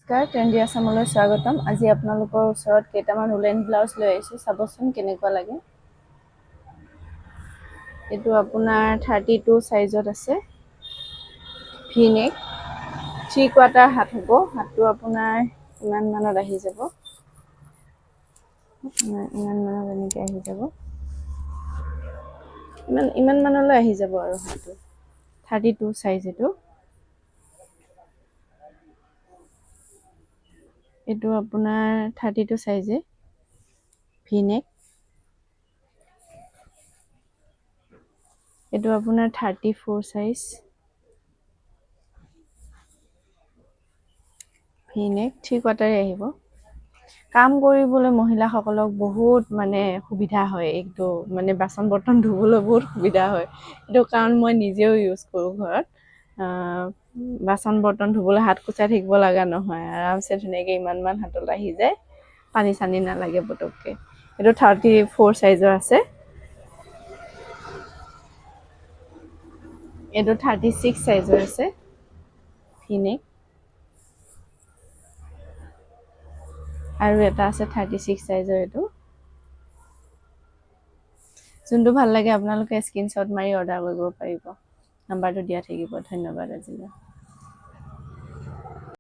নমস্কাৰ, ট্ৰেণ্ডি আছামলৈ স্বাগতম। আজি আপোনালোকৰ ওচৰত কেইটামান উলেন ব্লাউজ লৈ আহিছোঁ, চাবচোন কেনেকুৱা লাগে। এইটো আপোনাৰ 32 চাইজত আছে, ভি নেক, 3/4 হাত হ'ব। হাতটো আপোনাৰ ইমান মানত আহি যাব, ইমান মানত এনেকৈ আহি যাব, ইমান মানলৈ আহি যাব আৰু হাতটো 32 চাইজ। এইটো আপোনাৰ 32 চাইজে, ভি নেক। এইটো আপোনাৰ 34 চাইজ, ভি নেক, 3/4 আহিব। কাম কৰিবলৈ মহিলাসকলক বহুত সুবিধা হয়। এইটো বাচন বৰ্তন ধুবলৈ বহুত সুবিধা হয়। এইটো কাৰণ মই নিজেও ইউজ কৰোঁ ঘৰত। বাচন বৰ্তন ধুবলৈ হাত কুচাই থাকিব লগা নহয়, আৰামছে ধুনীয়াকৈ ইমান হাতত আহি যায়, পানী চানী নালাগে পটককৈ। এইটো 34 চাইজৰ আছে। এইটো 36 চাইজৰ আছে, ভি নেক। আৰু এটা আছে 36 চাইজৰ। এইটো যোনটো ভাল লাগে আপোনালোকে স্ক্ৰীনশ্বট মাৰি অৰ্ডাৰ কৰিব পাৰিব। নাম্বাৰটো দিয়া থাকিব। ধন্যবাদ আজিলৈ।